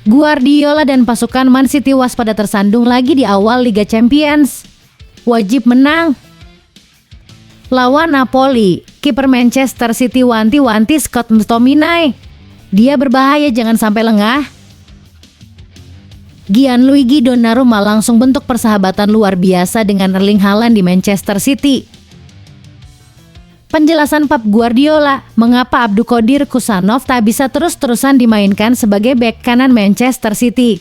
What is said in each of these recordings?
Guardiola dan pasukan Man City waspada tersandung lagi di awal Liga Champions. Wajib menang. Lawan Napoli, kiper Manchester City wanti-wanti Scott McTominay. Dia berbahaya, jangan sampai lengah. Gianluigi Donnarumma langsung bentuk persahabatan luar biasa dengan Erling Haaland di Manchester City. Penjelasan Pep Guardiola, mengapa Abdulkadir Kusanov tak bisa terus-terusan dimainkan sebagai bek kanan Manchester City.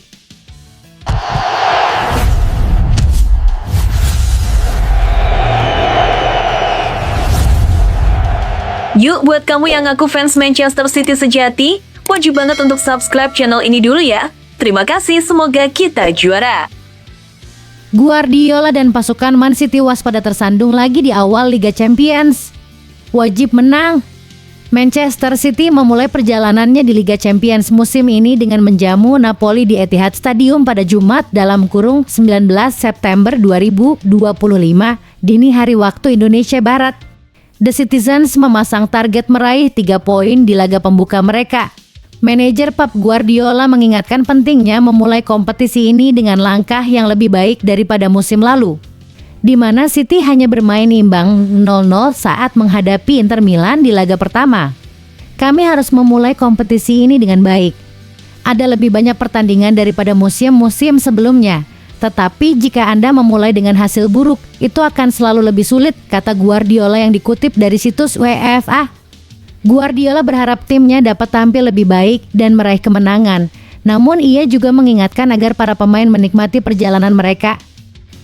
Yuk, buat kamu yang ngaku fans Manchester City sejati, wajib banget untuk subscribe channel ini dulu ya. Terima kasih, semoga kita juara. Guardiola dan pasukan Man City waspada tersandung lagi di awal Liga Champions. Wajib menang. Manchester City memulai perjalanannya di Liga Champions musim ini dengan menjamu Napoli di Etihad Stadium pada Jumat (19 September 2025) dini hari waktu Indonesia Barat. The Citizens memasang target meraih 3 poin di laga pembuka mereka. Manajer Pep Guardiola mengingatkan pentingnya memulai kompetisi ini dengan langkah yang lebih baik daripada musim lalu, di mana City hanya bermain imbang 0-0 saat menghadapi Inter Milan di laga pertama. Kami harus memulai kompetisi ini dengan baik. Ada lebih banyak pertandingan daripada musim-musim sebelumnya, tetapi jika Anda memulai dengan hasil buruk, itu akan selalu lebih sulit, kata Guardiola yang dikutip dari situs UEFA. Guardiola berharap timnya dapat tampil lebih baik dan meraih kemenangan, namun ia juga mengingatkan agar para pemain menikmati perjalanan mereka.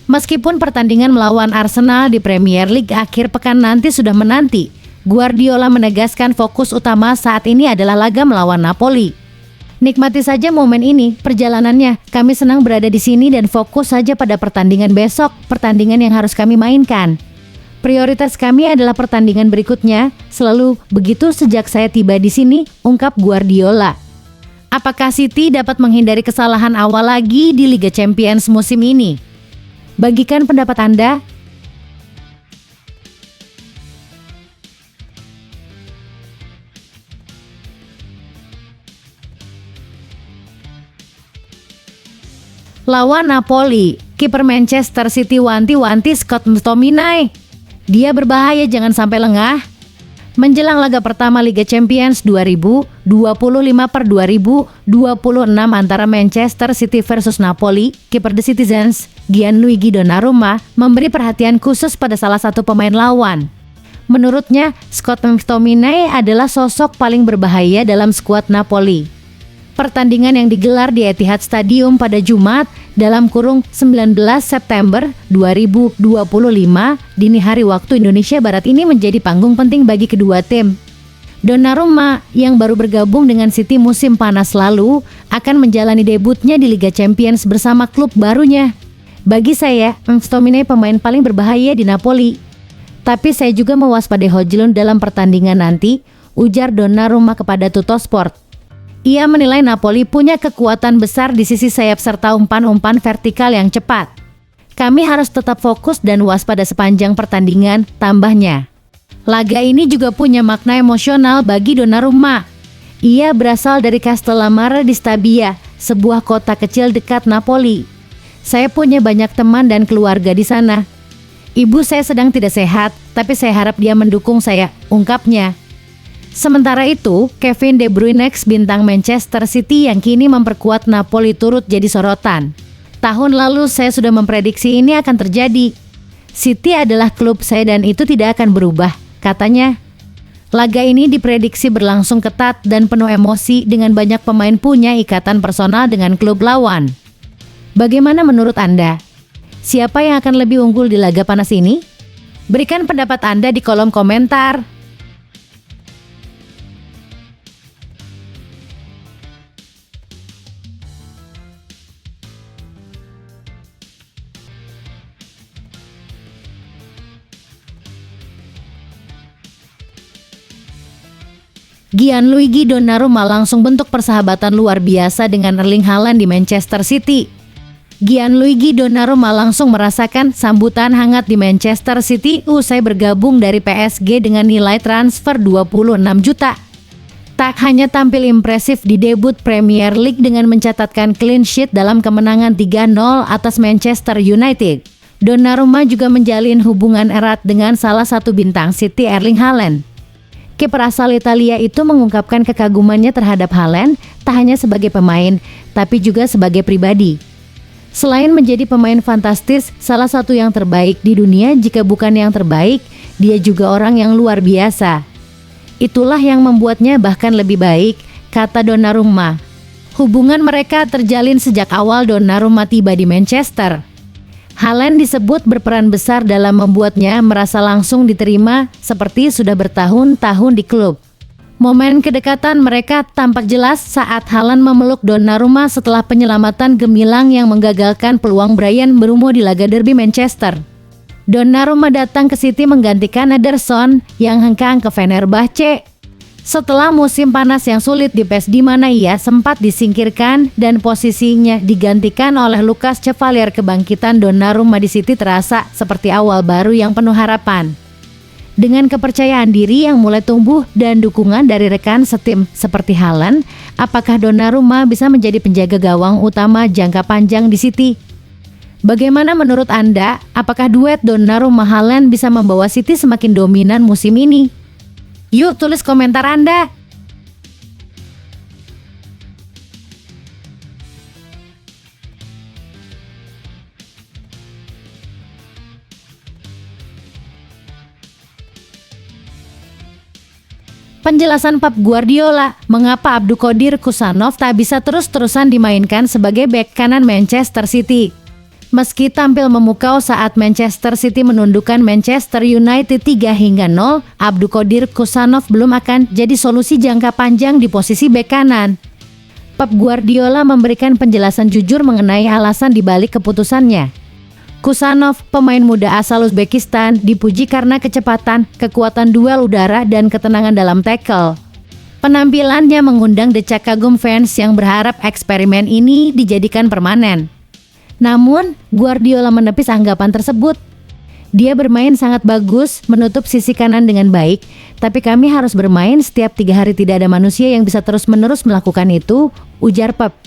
Meskipun pertandingan melawan Arsenal di Premier League akhir pekan nanti sudah menanti, Guardiola menegaskan fokus utama saat ini adalah laga melawan Napoli. Nikmati saja momen ini, perjalanannya. Kami senang berada di sini dan fokus saja pada pertandingan besok, pertandingan yang harus kami mainkan. Prioritas kami adalah pertandingan berikutnya, selalu begitu sejak saya tiba di sini, ungkap Guardiola. Apakah City dapat menghindari kesalahan awal lagi di Liga Champions musim ini? Bagikan pendapat Anda. Lawan Napoli, kiper Manchester City wanti-wanti Scott McTominay. Dia berbahaya, jangan sampai lengah. Menjelang laga pertama Liga Champions 2025/2026 antara Manchester City versus Napoli, kiper The Citizens, Gianluigi Donnarumma, memberi perhatian khusus pada salah satu pemain lawan. Menurutnya, Scott McTominay adalah sosok paling berbahaya dalam skuad Napoli. Pertandingan yang digelar di Etihad Stadium pada Jumat (19 September 2025) dini hari waktu Indonesia Barat ini menjadi panggung penting bagi kedua tim. Donnarumma yang baru bergabung dengan City musim panas lalu akan menjalani debutnya di Liga Champions bersama klub barunya. Bagi saya, McTominay pemain paling berbahaya di Napoli. Tapi saya juga mewaspadai Hojlund dalam pertandingan nanti, ujar Donnarumma kepada Tuttosport. Ia menilai Napoli punya kekuatan besar di sisi sayap serta umpan-umpan vertikal yang cepat. Kami harus tetap fokus dan waspada sepanjang pertandingan, tambahnya. Laga ini juga punya makna emosional bagi Donnarumma. Ia berasal dari Castellammare di Stabia, sebuah kota kecil dekat Napoli. Saya punya banyak teman dan keluarga di sana. Ibu saya sedang tidak sehat, tapi saya harap dia mendukung saya, ungkapnya. Sementara itu, Kevin De Bruyne, bintang Manchester City yang kini memperkuat Napoli turut jadi sorotan. Tahun lalu saya sudah memprediksi ini akan terjadi. City adalah klub saya dan itu tidak akan berubah, katanya. Laga ini diprediksi berlangsung ketat dan penuh emosi dengan banyak pemain punya ikatan personal dengan klub lawan. Bagaimana menurut Anda? Siapa yang akan lebih unggul di laga panas ini? Berikan pendapat Anda di kolom komentar. Gianluigi Donnarumma langsung bentuk persahabatan luar biasa dengan Erling Haaland di Manchester City. Gianluigi Donnarumma langsung merasakan sambutan hangat di Manchester City usai bergabung dari PSG dengan nilai transfer 26 juta. tak hanya tampil impresif di debut Premier League dengan mencatatkan clean sheet dalam kemenangan 3-0 atas Manchester United, Donnarumma juga menjalin hubungan erat dengan salah satu bintang City, Erling Haaland. Kiper asal Italia itu mengungkapkan kekagumannya terhadap Haaland tak hanya sebagai pemain, tapi juga sebagai pribadi. Selain menjadi pemain fantastis, salah satu yang terbaik di dunia jika bukan yang terbaik, dia juga orang yang luar biasa. Itulah yang membuatnya bahkan lebih baik, kata Donnarumma. Hubungan mereka terjalin sejak awal Donnarumma tiba di Manchester. Haaland disebut berperan besar dalam membuatnya merasa langsung diterima seperti sudah bertahun-tahun di klub. Momen kedekatan mereka tampak jelas saat Haaland memeluk Donnarumma setelah penyelamatan gemilang yang menggagalkan peluang Bryan Mbeumo di laga derby Manchester. Donnarumma datang ke City menggantikan Ederson yang hengkang ke Fenerbahce. Setelah musim panas yang sulit di PES di mana ia sempat disingkirkan dan posisinya digantikan oleh Lucas Chevalier, kebangkitan Donnarumma di City terasa seperti awal baru yang penuh harapan. Dengan kepercayaan diri yang mulai tumbuh dan dukungan dari rekan setim seperti Haaland, apakah Donnarumma bisa menjadi penjaga gawang utama jangka panjang di City? Bagaimana menurut Anda? Apakah duet Donnarumma-Haaland bisa membawa City semakin dominan musim ini? Yuk tulis komentar Anda. Penjelasan Pep Guardiola, mengapa Abdulkadir Kusanov tak bisa terus-terusan dimainkan sebagai bek kanan Manchester City. Meski tampil memukau saat Manchester City menundukkan Manchester United 3-0, Abdulkadir Kusanov belum akan jadi solusi jangka panjang di posisi bek kanan. Pep Guardiola memberikan penjelasan jujur mengenai alasan dibalik keputusannya. Kusanov, pemain muda asal Uzbekistan, dipuji karena kecepatan, kekuatan duel udara, dan ketenangan dalam tackle. Penampilannya mengundang decak kagum fans yang berharap eksperimen ini dijadikan permanen. Namun, Guardiola menepis anggapan tersebut. Dia bermain sangat bagus, menutup sisi kanan dengan baik, tapi kami harus bermain setiap 3 hari, tidak ada manusia yang bisa terus-menerus melakukan itu, ujar Pep.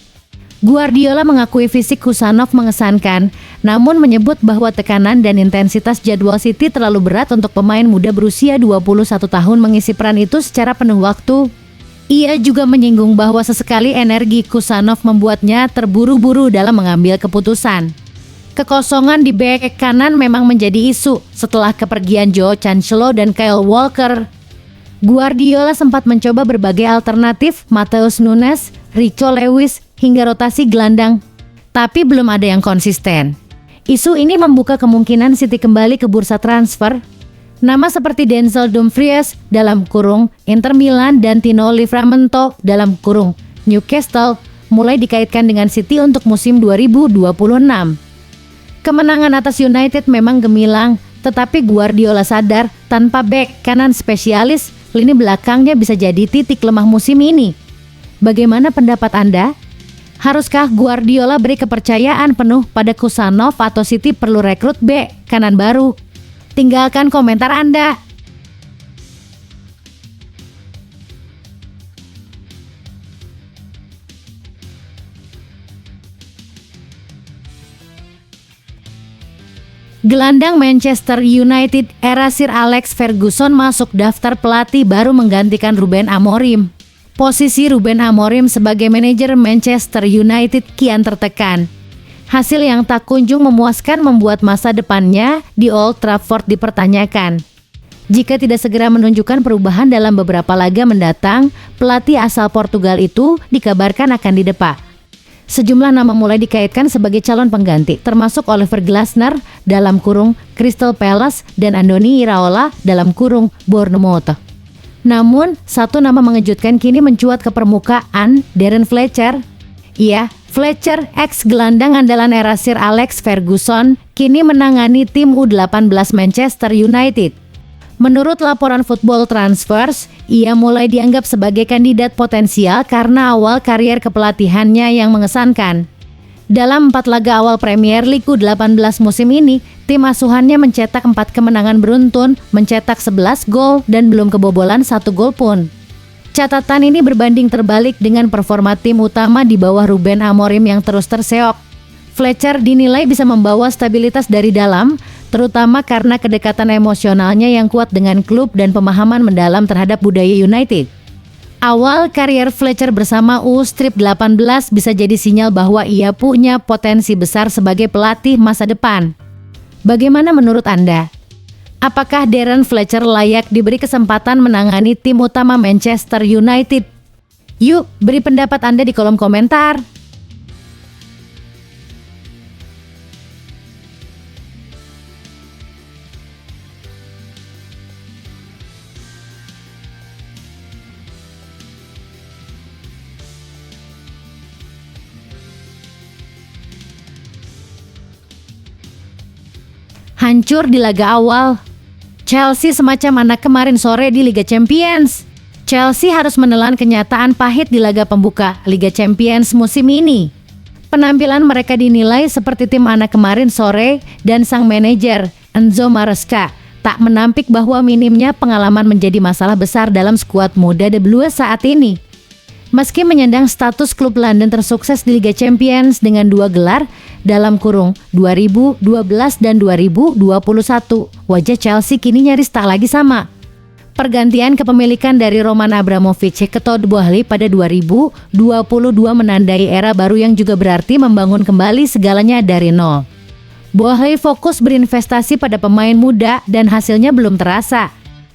Guardiola mengakui fisik Kusanov mengesankan, namun menyebut bahwa tekanan dan intensitas jadwal City terlalu berat untuk pemain muda berusia 21 tahun mengisi peran itu secara penuh waktu. Ia juga menyinggung bahwa sesekali energi Kusanov membuatnya terburu-buru dalam mengambil keputusan. Kekosongan di bek kanan memang menjadi isu setelah kepergian Joe Cancelo dan Kyle Walker. Guardiola sempat mencoba berbagai alternatif, Matheus Nunes, Rico Lewis, hingga rotasi gelandang, tapi belum ada yang konsisten. Isu ini membuka kemungkinan City kembali ke bursa transfer. Nama seperti Denzel Dumfries dalam kurung Inter Milan dan Tino Livramento dalam kurung Newcastle mulai dikaitkan dengan City untuk musim 2026. Kemenangan atas United memang gemilang, tetapi Guardiola sadar tanpa bek kanan spesialis, lini belakangnya bisa jadi titik lemah musim ini. Bagaimana pendapat Anda? Haruskah Guardiola beri kepercayaan penuh pada Kusanov atau City perlu rekrut bek kanan baru? Tinggalkan komentar Anda. Gelandang Manchester United era Sir Alex Ferguson masuk daftar pelatih baru menggantikan Ruben Amorim. Posisi Ruben Amorim sebagai manajer Manchester United kian tertekan. Hasil yang tak kunjung memuaskan membuat masa depannya di Old Trafford dipertanyakan. Jika tidak segera menunjukkan perubahan dalam beberapa laga mendatang, pelatih asal Portugal itu dikabarkan akan didepak. Sejumlah nama mulai dikaitkan sebagai calon pengganti, termasuk Oliver Glasner dalam kurung Crystal Palace dan Andoni Iraola dalam kurung Bournemouth. Namun, satu nama mengejutkan kini mencuat ke permukaan, Darren Fletcher. Iya, Fletcher, ex-gelandang andalan era Sir Alex Ferguson, kini menangani tim U18 Manchester United. Menurut laporan Football Transfers, ia mulai dianggap sebagai kandidat potensial karena awal karier kepelatihannya yang mengesankan. Dalam 4 laga awal Premier League U18 musim ini, tim asuhannya mencetak 4 kemenangan beruntun, mencetak 11 gol dan belum kebobolan 1 gol pun. Catatan ini berbanding terbalik dengan performa tim utama di bawah Ruben Amorim yang terus terseok. Fletcher dinilai bisa membawa stabilitas dari dalam, terutama karena kedekatan emosionalnya yang kuat dengan klub dan pemahaman mendalam terhadap budaya United. Awal karier Fletcher bersama U-18 bisa jadi sinyal bahwa ia punya potensi besar sebagai pelatih masa depan. Bagaimana menurut Anda? Apakah Darren Fletcher layak diberi kesempatan menangani tim utama Manchester United? Yuk, beri pendapat Anda di kolom komentar. Hancur di laga awal. Chelsea semacam anak kemarin sore di Liga Champions. Chelsea harus menelan kenyataan pahit di laga pembuka Liga Champions musim ini. Penampilan mereka dinilai seperti tim anak kemarin sore dan sang manajer Enzo Maresca tak menampik bahwa minimnya pengalaman menjadi masalah besar dalam skuad muda The Blues saat ini. Meski menyandang status klub London tersukses di Liga Champions dengan 2 gelar dalam kurung 2012 dan 2021, wajah Chelsea kini nyaris tak lagi sama. Pergantian kepemilikan dari Roman Abramovich ke Todd Boehly pada 2022 menandai era baru yang juga berarti membangun kembali segalanya dari nol. Boehly fokus berinvestasi pada pemain muda dan hasilnya belum terasa.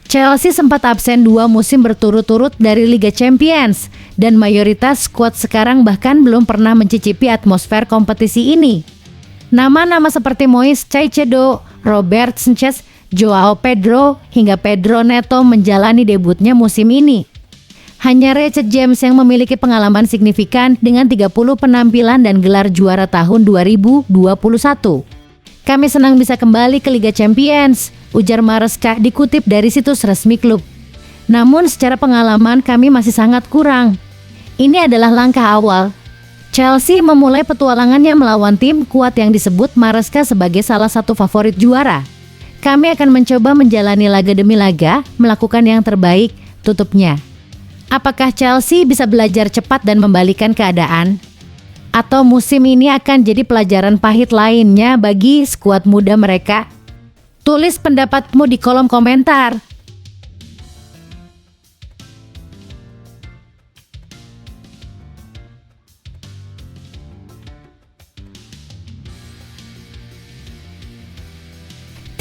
Chelsea sempat absen 2 musim berturut-turut dari Liga Champions dan mayoritas skuad sekarang bahkan belum pernah mencicipi atmosfer kompetisi ini. Nama-nama seperti Moise Caicedo, Robert Sanchez, Joao Pedro hingga Pedro Neto menjalani debutnya musim ini. Hanya Reece James yang memiliki pengalaman signifikan dengan 30 penampilan dan gelar juara tahun 2021. Kami senang bisa kembali ke Liga Champions, ujar Maresca dikutip dari situs resmi klub. Namun secara pengalaman kami masih sangat kurang. Ini adalah langkah awal. Chelsea memulai petualangannya melawan tim kuat yang disebut Maresca sebagai salah satu favorit juara. Kami akan mencoba menjalani laga demi laga, melakukan yang terbaik, tutupnya. Apakah Chelsea bisa belajar cepat dan membalikan keadaan? Atau musim ini akan jadi pelajaran pahit lainnya bagi skuad muda mereka? Tulis pendapatmu di kolom komentar.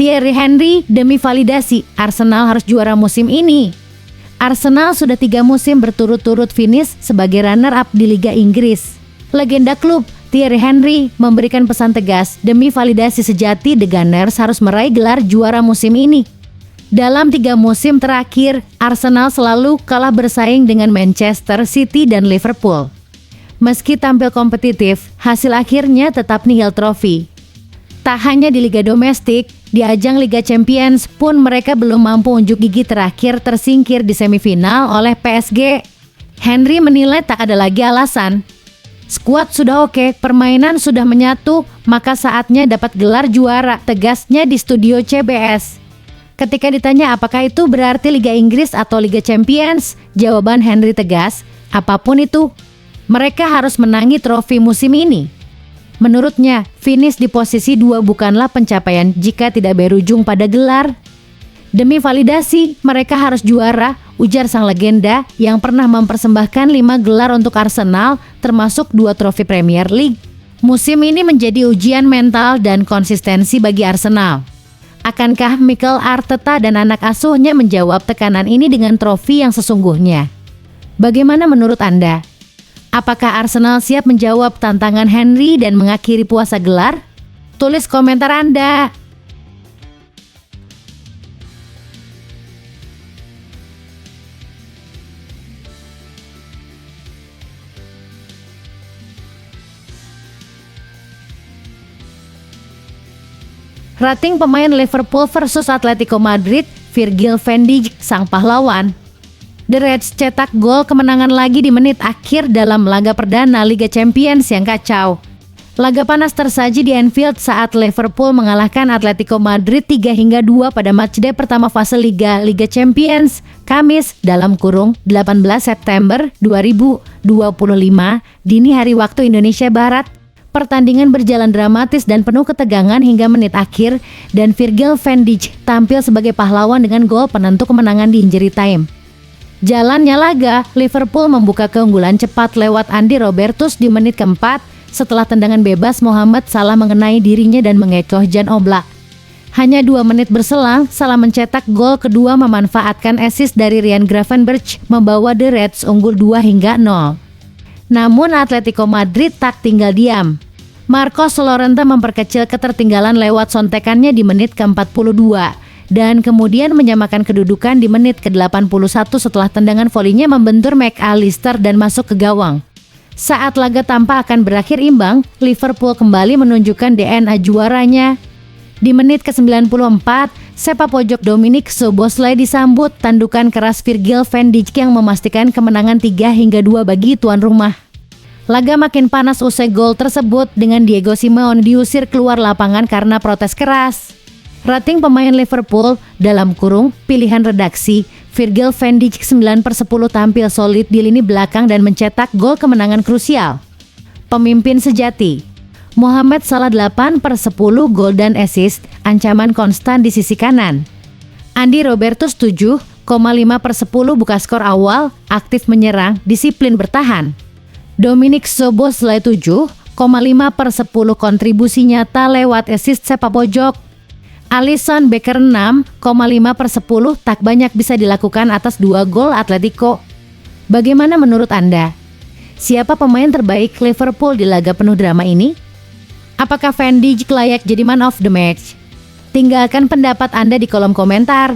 Thierry Henry demi validasi, Arsenal harus juara musim ini. Arsenal sudah 3 musim berturut-turut finish sebagai runner-up di Liga Inggris. Legenda klub Thierry Henry memberikan pesan tegas demi validasi sejati The Gunners harus meraih gelar juara musim ini. Dalam 3 musim terakhir, Arsenal selalu kalah bersaing dengan Manchester City dan Liverpool. Meski tampil kompetitif, hasil akhirnya tetap nihil trofi. Tak hanya di Liga Domestik, di ajang Liga Champions pun mereka belum mampu unjuk gigi terakhir tersingkir di semifinal oleh PSG. Henry menilai tak ada lagi alasan. Skuad sudah oke, permainan sudah menyatu, maka saatnya dapat gelar juara, tegasnya di studio CBS. Ketika ditanya apakah itu berarti Liga Inggris atau Liga Champions, jawaban Henry tegas, apapun itu, mereka harus menangi trofi musim ini. Menurutnya, finish di posisi 2 bukanlah pencapaian jika tidak berujung pada gelar. Demi validasi, mereka harus juara, ujar sang legenda yang pernah mempersembahkan 5 gelar untuk Arsenal, termasuk 2 trofi Premier League. Musim ini menjadi ujian mental dan konsistensi bagi Arsenal. Akankah Mikel Arteta dan anak asuhnya menjawab tekanan ini dengan trofi yang sesungguhnya? Bagaimana menurut Anda? Apakah Arsenal siap menjawab tantangan Henry dan mengakhiri puasa gelar? Tulis komentar Anda. Rating pemain Liverpool versus Atletico Madrid, Virgil van Dijk sang pahlawan. The Reds cetak gol kemenangan lagi di menit akhir dalam laga perdana Liga Champions yang kacau. Laga panas tersaji di Anfield saat Liverpool mengalahkan Atletico Madrid 3-2 pada matchday pertama fase Liga Champions, Kamis (18 September 2025) dini hari waktu Indonesia Barat. Pertandingan berjalan dramatis dan penuh ketegangan hingga menit akhir, dan Virgil van Dijk tampil sebagai pahlawan dengan gol penentu kemenangan di injury time. Jalannya laga, Liverpool membuka keunggulan cepat lewat Andy Roberts di menit keempat setelah tendangan bebas Mohamed Salah mengenai dirinya dan mengecoh Jan Oblak. Hanya 2 menit berselang, Salah mencetak gol kedua memanfaatkan assist dari Ryan Gravenberch membawa The Reds unggul 2-0. Namun Atletico Madrid tak tinggal diam. Marcos Llorente memperkecil ketertinggalan lewat sontekannya di menit ke-42 dan kemudian menyamakan kedudukan di menit ke-81 setelah tendangan volinya membentur McAllister dan masuk ke gawang. Saat laga tampak akan berakhir imbang, Liverpool kembali menunjukkan DNA juaranya. Di menit ke-94, sepak pojok Dominic Szoboszlai disambut tandukan keras Virgil van Dijk yang memastikan kemenangan 3-2 bagi tuan rumah. Laga makin panas usai gol tersebut dengan Diego Simeone diusir keluar lapangan karena protes keras. Rating pemain Liverpool (pilihan redaksi), Virgil van Dijk 9/10 tampil solid di lini belakang dan mencetak gol kemenangan krusial. Pemimpin sejati Mohamed Salah 8/10 gol dan assist, ancaman konstan di sisi kanan. Andy Roberts 7,5/10 buka skor awal, aktif menyerang, disiplin bertahan. Dominic Szoboszlai 7,5/10 kontribusi nyata lewat assist sepak pojok. Alisson Becker 6,5/10 tak banyak bisa dilakukan atas 2 gol Atletico. Bagaimana menurut Anda? Siapa pemain terbaik Liverpool di laga penuh drama ini? Apakah Van Dijk layak jadi man of the match? Tinggalkan pendapat Anda di kolom komentar.